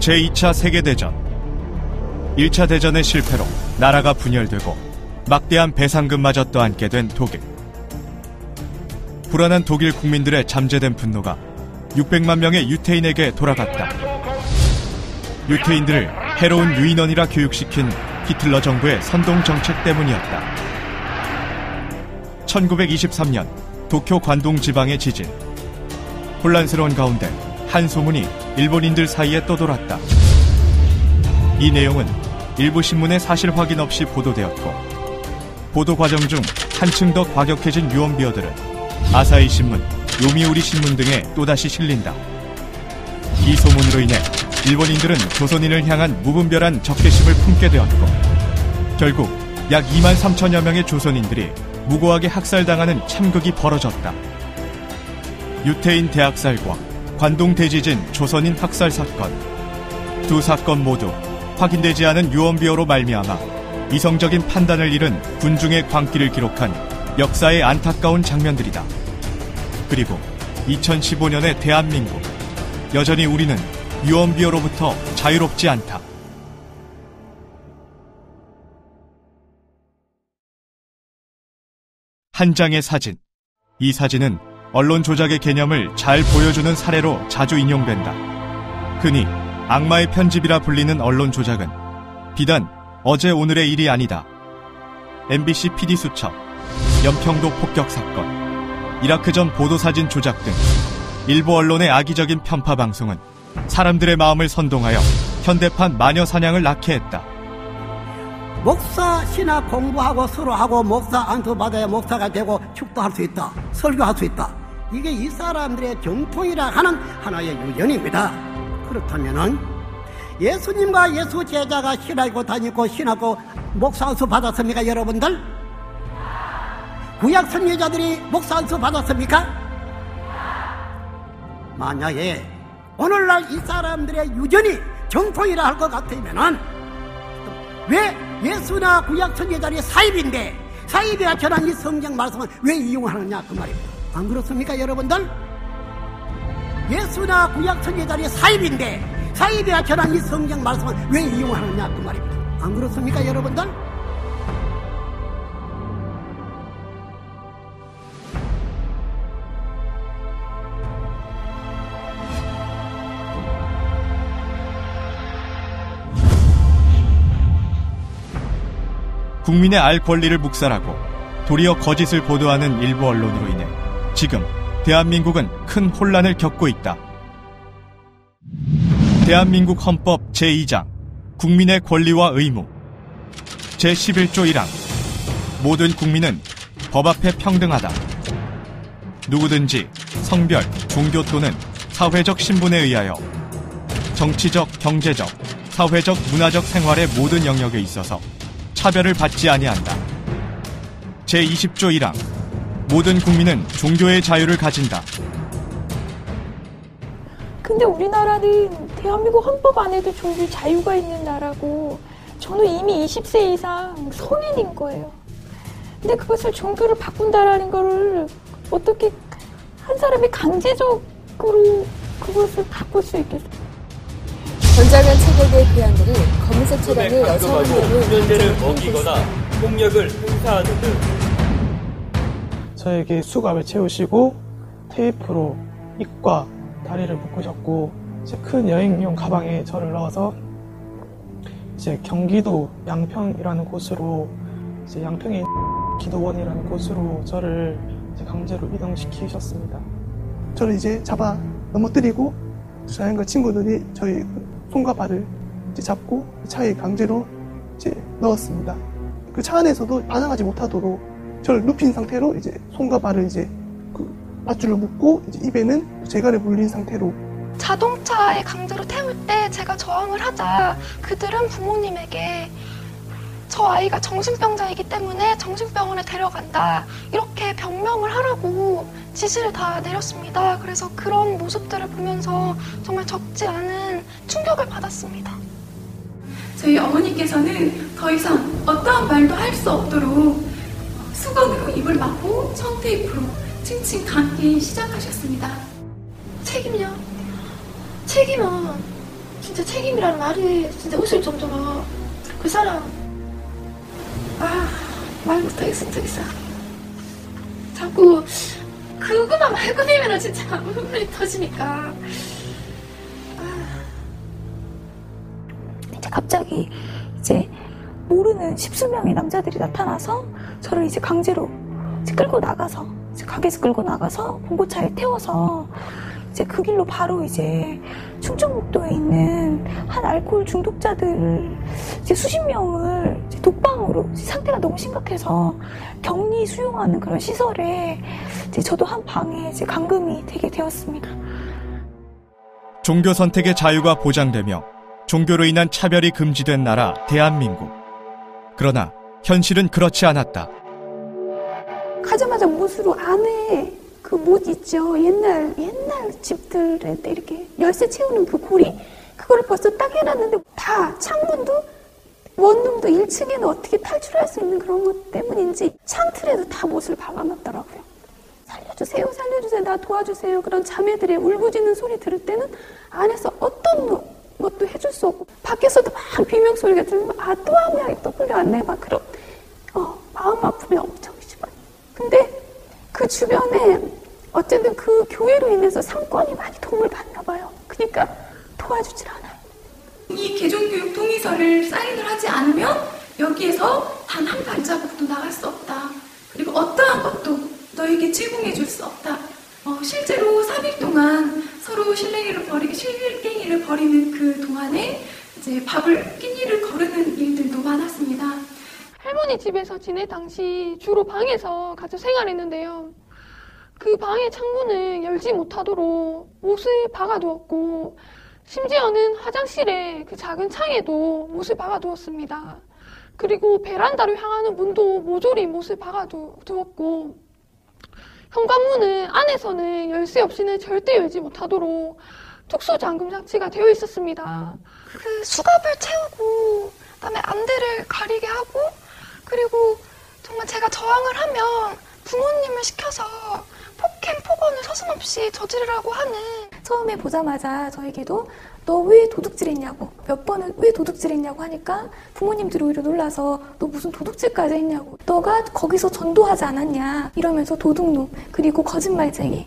제2차 세계대전. 1차 대전의 실패로 나라가 분열되고 막대한 배상금마저 떠안게 된 독일. 불안한 독일 국민들의 잠재된 분노가 600만 명의 유태인에게 돌아갔다. 유태인들을 해로운 유인원이라 교육시킨 히틀러 정부의 선동 정책 때문이었다. 1923년 도쿄 관동 지방의 지진. 혼란스러운 가운데 한 소문이 일본인들 사이에 떠돌았다. 이 내용은 일부 신문의 사실 확인 없이 보도되었고, 보도 과정 중 한층 더 과격해진 유언비어들은 아사히 신문, 요미우리 신문 등에 또다시 실린다. 이 소문으로 인해 일본인들은 조선인을 향한 무분별한 적개심을 품게 되었고, 결국 약 2만 3천여 명의 조선인들이 무고하게 학살당하는 참극이 벌어졌다. 유태인 대학살과 관동 대지진 조선인 학살 사건, 두 사건 모두 확인되지 않은 유언비어로 말미암아 이성적인 판단을 잃은 군중의 광기를 기록한 역사의 안타까운 장면들이다. 그리고 2015년의 대한민국, 여전히 우리는 유언비어로부터 자유롭지 않다. 한 장의 사진. 이 사진은 언론 조작의 개념을 잘 보여주는 사례로 자주 인용된다. 흔히 악마의 편집이라 불리는 언론 조작은 비단 어제 오늘의 일이 아니다. MBC PD 수첩, 연평도 폭격 사건, 이라크전 보도사진 조작 등 일부 언론의 악의적인 편파 방송은 사람들의 마음을 선동하여 현대판 마녀 사냥을 낳게 했다. 목사 신학 공부하고 서로 하고 목사 안수 받아야 목사가 되고 축도할 수 있다. 설교할 수 있다. 이게 이 사람들의 정통이라 하는 하나의 유전입니다. 그렇다면은 예수님과 예수 제자가 신하고 다니고 신하고 목사 안수 받았습니까, 여러분들? 구약 선지자들이 목사 안수 받았습니까? 만약에 오늘날 이 사람들의 유전이 정통이라 할 것 같으면은 왜 예수나 구약 선지자들이 사입인데 사입이라 전한 이 성경 말씀은 왜 이용하느냐 그 말입니다. 안 그렇습니까, 여러분들? 예수나 구약 선지자들이 사입인데 사입이라 전한 이 성경 말씀은 왜 이용하느냐 그 말입니다. 안 그렇습니까, 여러분들? 국민의 알 권리를 묵살하고 도리어 거짓을 보도하는 일부 언론으로 인해 지금 대한민국은 큰 혼란을 겪고 있다. 대한민국 헌법 제2장 국민의 권리와 의무, 제11조 1항 모든 국민은 법 앞에 평등하다. 누구든지 성별, 종교 또는 사회적 신분에 의하여 정치적, 경제적, 사회적, 문화적 생활의 모든 영역에 있어서 차별을 받지 아니한다. 제20조 1항 모든 국민은 종교의 자유를 가진다. 근데 우리나라는 대한민국 헌법 안에도 종교 자유가 있는 나라고 저는 이미 20세 이상 성인인 거예요. 근데 그것을 종교를 바꾼다라는 거를 어떻게 한 사람이 강제적으로 그것을 바꿀 수 있겠어요? 전자면 체격의 괴한들이 검은색 차량의 여성 훈련대를 먹이거나 폭력을 행사하는 등 저에게 수갑을 채우시고 테이프로 입과 다리를 묶으셨고 이제 큰 여행용 가방에 저를 넣어서 이제 경기도 양평이라는 곳으로 이제 양평에 있는 기도원이라는 곳으로 저를 이제 강제로 이동시키셨습니다. 저를 이제 잡아 넘어뜨리고 저희과 친구들이 저희 손과 발을 이제 잡고 차에 강제로 이제 넣었습니다. 그 차 안에서도 반항하지 못하도록 저를 눕힌 상태로 이제 손과 발을 이제 그 밧줄로 묶고 이제 입에는 재갈을 물린 상태로 자동차에 강제로 태울 때 제가 저항을 하자 그들은 부모님에게 저 아이가 정신병자이기 때문에 정신병원에 데려간다 이렇게 병명을 하라고 지시를 다 내렸습니다. 그래서 그런 모습들을 보면서 정말 적지 않은 충격을 받았습니다. 저희 어머니께서는 더 이상 어떠한 말도 할 수 없도록 수건으로 입을 막고 청테이프로 칭칭 감기 시작하셨습니다. 책임요? 책임은 진짜 책임이라는 말이 진짜 웃을 정도로 그 사람 말 못하겠어 진짜. 자꾸 그거만 말고 되면은 진짜 눈물이 터지니까. 이제 갑자기 이제 모르는 십수명의 남자들이 나타나서 저를 이제 강제로 이제 끌고 나가서 이제 가게에서 끌고 나가서 봉고차에 태워서 이제 그 길로 바로 이제 충청북도에 있는 한 알코올 중독자들 이제 수십 명을 이제 독방으로 이제 상태가 너무 심각해서 격리 수용하는 그런 시설에 이제 저도 한 방에 이제 감금이 되게 되었습니다. 종교 선택의 자유가 보장되며 종교로 인한 차별이 금지된 나라 대한민국. 그러나 현실은 그렇지 않았다. 가자마자 못으로 안에 그 못 있죠. 옛날 집들에 이렇게 열쇠 채우는 그 고리. 그거를 벌써 딱 해놨는데 다 창문도 원룸도 1층에는 어떻게 탈출할 수 있는 그런 것 때문인지 창틀에도 다 못을 박아놨더라고요. 살려주세요, 살려주세요, 나 도와주세요. 그런 자매들의 울부짖는 소리 들을 때는 안에서 어떤 것도 해줄 수 없고 밖에서도 막 비명소리가 들리면 또 한 명이 또 끌려왔네 막 그런 마음 아픔이 엄청 심한. 근데 그 주변에 어쨌든 그 교회로 인해서 상권이 많이 도움을 받나 봐요. 그러니까 도와주질 않아요. 이 개종교육 동의서를 사인을 하지 않으면 여기에서 단 한 발자국도 나갈 수 없다. 그리고 어떠한 것도 너에게 제공해 줄 수 없다. 실제로 3일 동안 서로 실갱이를 벌이는 그 동안에 이제 밥을 끼니를 거르는 일들도 많았습니다. 할머니 집에서 지낼 당시 주로 방에서 같이 생활했는데요. 그 방의 창문을 열지 못하도록 못을 박아두었고 심지어는 화장실에 그 작은 창에도 못을 박아두었습니다. 그리고 베란다로 향하는 문도 모조리 못을 박아두었고 현관문은 안에서는 열쇠 없이는 절대 열지 못하도록 특수 잠금 장치가 되어 있었습니다. 그 수갑을 채우고 그다음에 안대를 가리게 하고 그리고 정말 제가 저항을 하면 부모님을 시켜서 폭행, 폭언을 서슴없이 저지르라고 하는. 처음에 보자마자 저에게도 너 왜 도둑질했냐고 몇 번을 왜 도둑질했냐고 하니까 부모님들이 오히려 놀라서 너 무슨 도둑질까지 했냐고 너가 거기서 전도하지 않았냐 이러면서 도둑놈 그리고 거짓말쟁이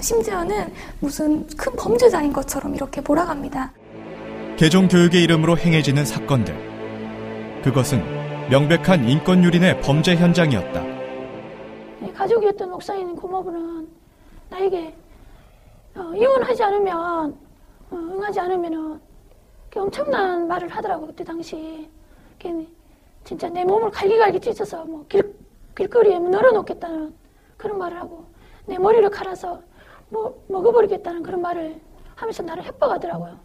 심지어는 무슨 큰 범죄자인 것처럼 이렇게 몰아갑니다. 개종교육의 이름으로 행해지는 사건들. 그것은 명백한 인권유린의 범죄 현장이었다. 가족이었던 목사인 고모부는 나에게 이혼하지 않으면 응하지 않으면은 엄청난 말을 하더라고. 그때 당시 진짜 내 몸을 갈기갈기 찢어서 뭐 길거리에 널어놓겠다는 그런 말을 하고 내 머리를 갈아서 뭐 먹어버리겠다는 그런 말을 하면서 나를 협박하더라고요.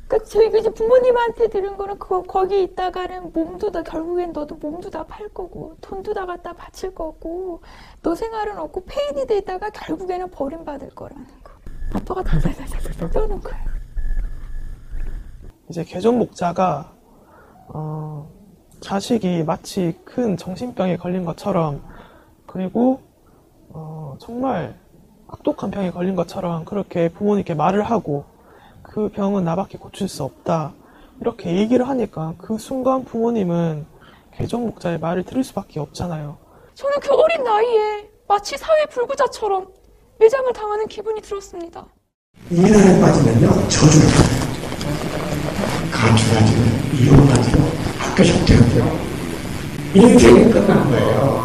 그러니까 저희가 이제 부모님한테 들은 거는 거기 있다가는 몸도 다 결국엔 너도 몸도 다 팔 거고 돈도 다 갖다 바칠 거고 너 생활은 없고 폐인이 돼 있다가 결국에는 버림받을 거라는 거. 아빠가 달달달달 떠는 거예요. 이제 개종 목자가 자식이 마치 큰 정신병에 걸린 것처럼 그리고 정말 악독한 병에 걸린 것처럼 그렇게 부모님께 말을 하고 그 병은 나밖에 고칠 수 없다 이렇게 얘기를 하니까 그 순간 부모님은 개종 목자의 말을 들을 수밖에 없잖아요. 저는 그 어린 나이에 마치 사회 불구자처럼 매장을 당하는 기분이 들었습니다. 이날에 빠지면요 저주를 받아요. 가출하지고 이혼하지고 학교 적대하고요. 인생이 끝난 거예요.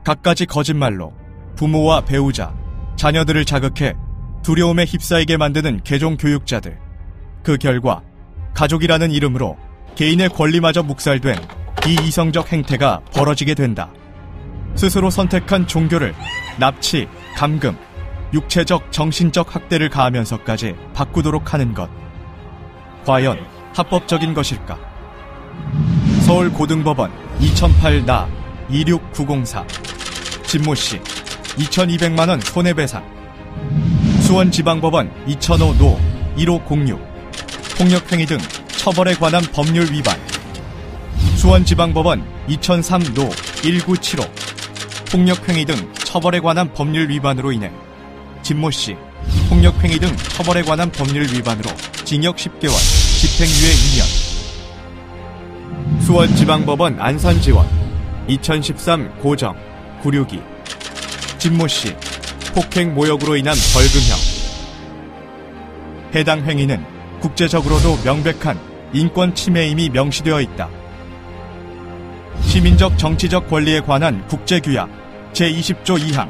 갖가지 거짓말로 부모와 배우자, 자녀들을 자극해 두려움에 휩싸이게 만드는 개종교육자들. 그 결과 가족이라는 이름으로 개인의 권리마저 묵살된 비이성적 행태가 벌어지게 된다. 스스로 선택한 종교를 납치, 감금, 육체적, 정신적 학대를 가하면서까지 바꾸도록 하는 것. 과연 합법적인 것일까? 서울고등법원 2008나 26904 진모씨 2200만원 손해배상. 수원지방법원 2005노 1506 폭력행위 등 처벌에 관한 법률 위반. 수원지방법원 2003노 1975 폭력행위 등 처벌에 관한 법률 위반으로 인해 진모씨 폭력행위 등 처벌에 관한 법률 위반으로 징역 10개월, 집행유예 2년. 수원지방법원 안산지원 2013 고정 962 진모씨 폭행 모욕으로 인한 벌금형. 해당 행위는 국제적으로도 명백한 인권 침해임이 명시되어 있다. 시민적 정치적 권리에 관한 국제규약 제20조 2항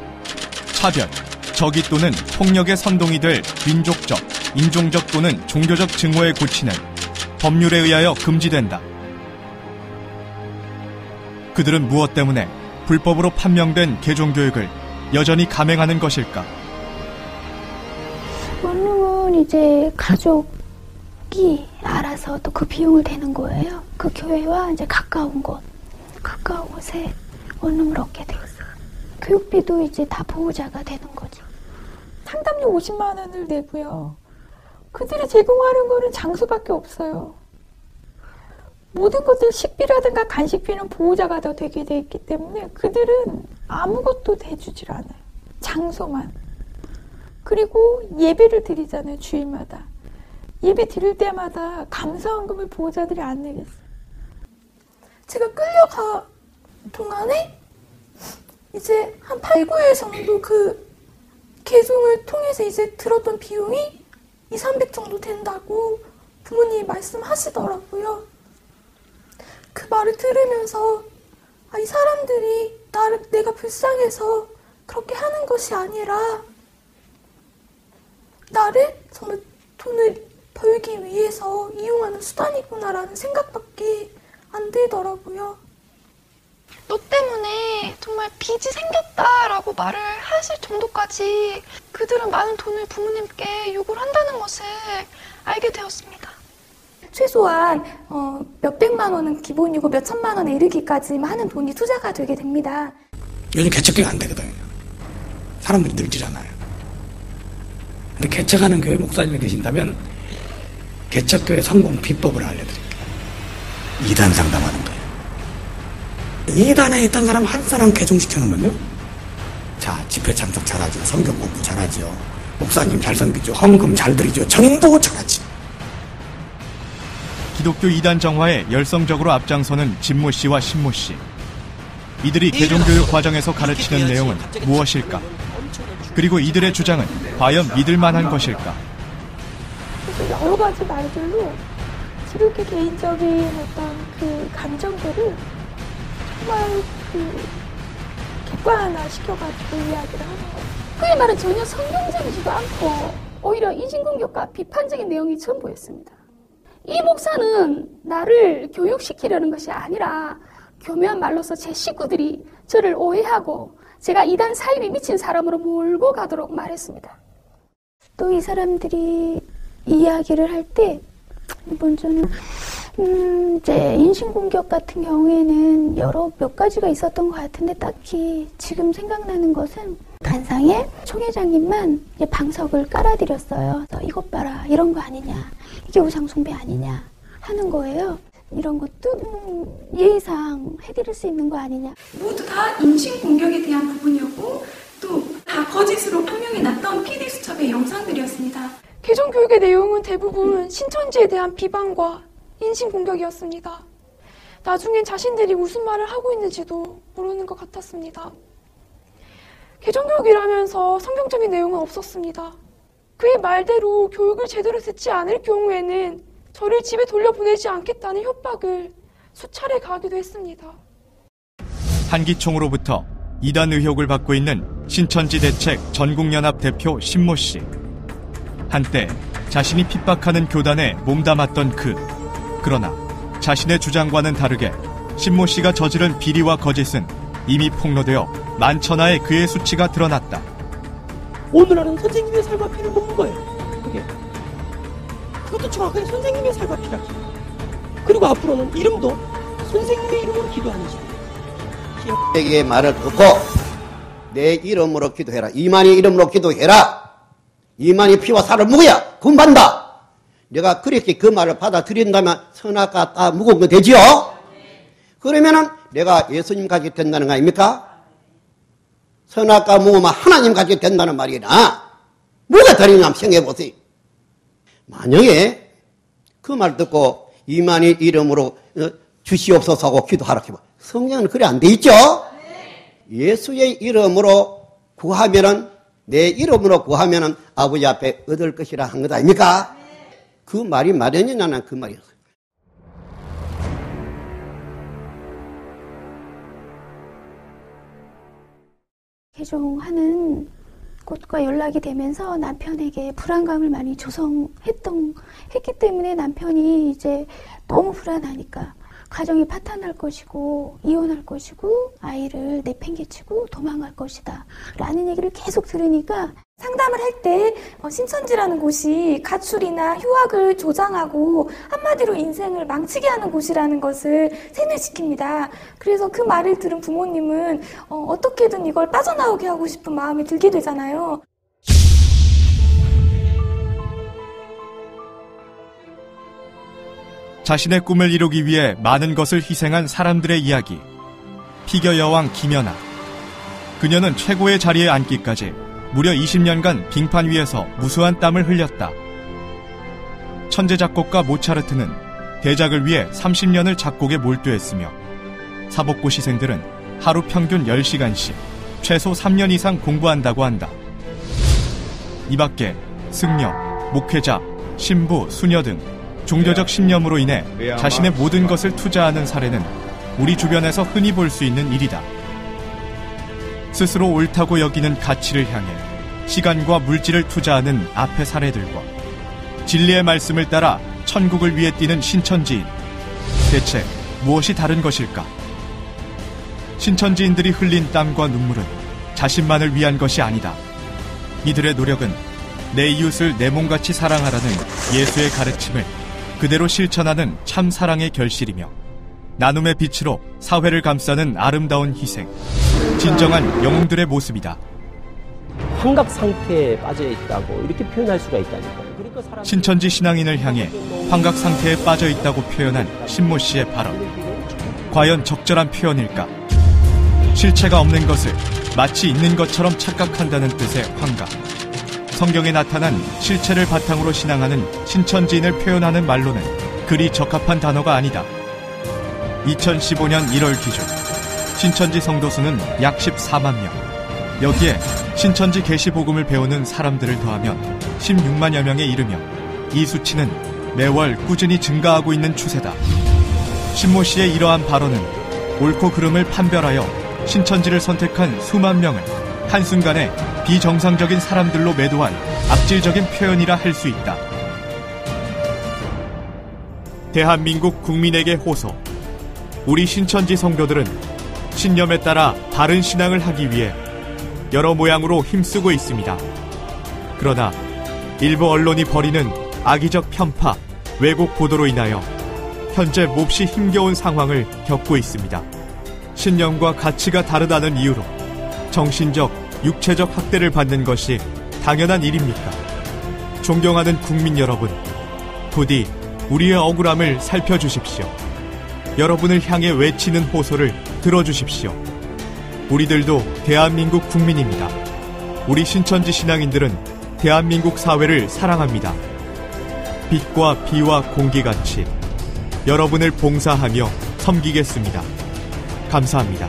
차별, 적의 또는 폭력의 선동이 될 민족적, 인종적 또는 종교적 증오의 고치는 법률에 의하여 금지된다. 그들은 무엇 때문에 불법으로 판명된 개종교육을 여전히 감행하는 것일까? 원룸은 이제 가족이 알아서 또 그 비용을 대는 거예요. 그 교회와 이제 가까운 곳에 원룸을 얻게 되었어요. 교육비도 이제 다 보호자가 되는 거죠. 상담료 50만 원을 내고요. 그들이 제공하는 거는 장소밖에 없어요. 모든 것들 식비라든가 간식비는 보호자가 더 되게 돼 있기 때문에 그들은 아무것도 대주질 않아요. 장소만. 그리고 예배를 드리잖아요. 주일마다. 예배 드릴 때마다 감사원금을 보호자들이 안 내겠어요. 제가 끌려가 동안에 이제 한 8, 9일 정도 그 개종을 통해서 이제 들었던 비용이 2, 300 정도 된다고 부모님이 말씀하시더라고요. 그 말을 들으면서 이 사람들이 내가 불쌍해서 그렇게 하는 것이 아니라 나를 정말 돈을 벌기 위해서 이용하는 수단이구나라는 생각밖에 안 들더라고요. 너 때문에 정말 빚이 생겼다라고 말을 하실 정도까지 그들은 많은 돈을 부모님께 요구를 한다는 것을 알게 되었습니다. 최소한 몇백만 원은 기본이고 몇천만 원에 이르기까지 많은 돈이 투자가 되게 됩니다. 요즘 개척교회 안 되거든요. 사람들이 늙지잖아요. 근데 개척하는 교회 목사님이 계신다면 개척교회 성공 비법을 알려드릴게요. 2단 상담하는 거예요. 2단에 있던 사람 한 사람 개종시켜놓으면요. 자, 집회 참석 잘하죠. 성경 공부 잘하죠. 목사님 잘 섬기죠. 헌금 잘 드리죠. 전부 잘하지. 기독교 2단 정화에 열성적으로 앞장서는 진모 씨와 신모 씨. 이들이 개종교육 과정에서 가르치는 내용은 무엇일까? 그리고 이들의 주장은 과연 믿을 만한 것일까? 여러 가지 말들로 지극히 개인적인 어떤 그 감정들을 정말 객관화 시켜가지고 이야기를 하는 거예요. 그의 말은 전혀 성경적이지도 않고 오히려 인신공격과 비판적인 내용이 전부였습니다. 이 목사는 나를 교육시키려는 것이 아니라 교묘한 말로서 제 식구들이 저를 오해하고 제가 이단 사입에 미친 사람으로 몰고 가도록 말했습니다. 또 이 사람들이 이야기를 할 때 먼저는 이제 인신공격 같은 경우에는 몇 가지가 있었던 것 같은데 딱히 지금 생각나는 것은 간상에 총회장님만 이제 방석을 깔아드렸어요. 그래서 이것 봐라 이런 거 아니냐 이게 우상숭배 아니냐 하는 거예요. 이런 것도 예의상 해드릴 수 있는 거 아니냐. 모두 다 인신공격에 대한 부분이었고 또 다 거짓으로 판명이 났던 PD수첩의 영상들이었습니다. 개종교육의 내용은 대부분 신천지에 대한 비방과 인신공격이었습니다. 나중엔 자신들이 무슨 말을 하고 있는지도 모르는 것 같았습니다. 개종교육이라면서 성경적인 내용은 없었습니다. 그의 말대로 교육을 제대로 듣지 않을 경우에는 저를 집에 돌려보내지 않겠다는 협박을 수차례 가하기도 했습니다. 한기총으로부터 이단 의혹을 받고 있는 신천지 대책 전국연합 대표 신모 씨. 한때 자신이 핍박하는 교단에 몸담았던 그러나 자신의 주장과는 다르게 신모 씨가 저지른 비리와 거짓은 이미 폭로되어 만천하에 그의 수치가 드러났다. 오늘날은 선생님의 살과 피를 먹는 거예요. 그것도 정확하게 선생님의 살과 피라. 그리고 앞으로는 이름도 선생님의 이름으로 기도하는 시. 내게 말을 듣고 내 이름으로 기도해라. 이만희 이름으로 기도해라. 이만희 피와 살을 먹어야 구원받는다. 내가 그렇게 그 말을 받아들인다면 선악과 다 무거운 거 되지요? 그러면은 내가 예수님 같이 된다는 거 아닙니까? 선악과 무거우면 하나님 같이 된다는 말이나 뭐가 다르냐 한번 생각해 보세요. 만약에 그 말 듣고 이만희 이름으로 주시옵소서 하고 기도하라 해봐. 성경은 그래 안 돼 있죠? 예수의 이름으로 구하면은, 내 이름으로 구하면은 아버지 앞에 얻을 것이라 한 것 아닙니까? 그 말이 마련이냐, 난 그 말이었어요. 개종하는 곳과 연락이 되면서 남편에게 불안감을 많이 했기 때문에 남편이 이제 너무 불안하니까 가정이 파탄날 것이고 이혼할 것이고 아이를 내팽개치고 도망갈 것이다 라는 얘기를 계속 들으니까 상담을 할 때 신천지라는 곳이 가출이나 휴학을 조장하고 한마디로 인생을 망치게 하는 곳이라는 것을 세뇌시킵니다. 그래서 그 말을 들은 부모님은 어떻게든 이걸 빠져나오게 하고 싶은 마음이 들게 되잖아요. 자신의 꿈을 이루기 위해 많은 것을 희생한 사람들의 이야기. 피겨 여왕 김연아. 그녀는 최고의 자리에 앉기까지 무려 20년간 빙판 위에서 무수한 땀을 흘렸다. 천재 작곡가 모차르트는 대작을 위해 30년을 작곡에 몰두했으며 사법고 시생들은 하루 평균 10시간씩 최소 3년 이상 공부한다고 한다. 이 밖에 승려, 목회자, 신부, 수녀 등 종교적 신념으로 인해 자신의 모든 것을 투자하는 사례는 우리 주변에서 흔히 볼 수 있는 일이다. 스스로 옳다고 여기는 가치를 향해 시간과 물질을 투자하는 앞의 사례들과 진리의 말씀을 따라 천국을 위해 뛰는 신천지인. 대체 무엇이 다른 것일까? 신천지인들이 흘린 땀과 눈물은 자신만을 위한 것이 아니다. 이들의 노력은 내 이웃을 내 몸같이 사랑하라는 예수의 가르침을 그대로 실천하는 참 사랑의 결실이며 나눔의 빛으로 사회를 감싸는 아름다운 희생, 진정한 영웅들의 모습이다. 환각 상태에 빠져 있다고 이렇게 표현할 수가 있다니까요. 그러니까 신천지 신앙인을 향해 환각 상태에 빠져 있다고 표현한 신모 씨의 발언. 과연 적절한 표현일까? 실체가 없는 것을 마치 있는 것처럼 착각한다는 뜻의 환각. 성경에 나타난 실체를 바탕으로 신앙하는 신천지인을 표현하는 말로는 그리 적합한 단어가 아니다. 2015년 1월 기준 신천지 성도수는 약 14만 명. 여기에 신천지 계시복음을 배우는 사람들을 더하면 16만여 명에 이르며 이 수치는 매월 꾸준히 증가하고 있는 추세다. 신모 씨의 이러한 발언은 옳고 그름을 판별하여 신천지를 선택한 수만 명을 한순간에 비정상적인 사람들로 매도한 악질적인 표현이라 할 수 있다. 대한민국 국민에게 호소. 우리 신천지 성도들은 신념에 따라 바른 신앙을 하기 위해 여러 모양으로 힘쓰고 있습니다. 그러나 일부 언론이 벌이는 악의적 편파, 왜곡 보도로 인하여 현재 몹시 힘겨운 상황을 겪고 있습니다. 신념과 가치가 다르다는 이유로 정신적, 육체적 학대를 받는 것이 당연한 일입니까? 존경하는 국민 여러분, 부디 우리의 억울함을 살펴주십시오. 여러분을 향해 외치는 호소를 들어주십시오. 우리들도 대한민국 국민입니다. 우리 신천지 신앙인들은 대한민국 사회를 사랑합니다. 빛과 비와 공기같이 여러분을 봉사하며 섬기겠습니다. 감사합니다.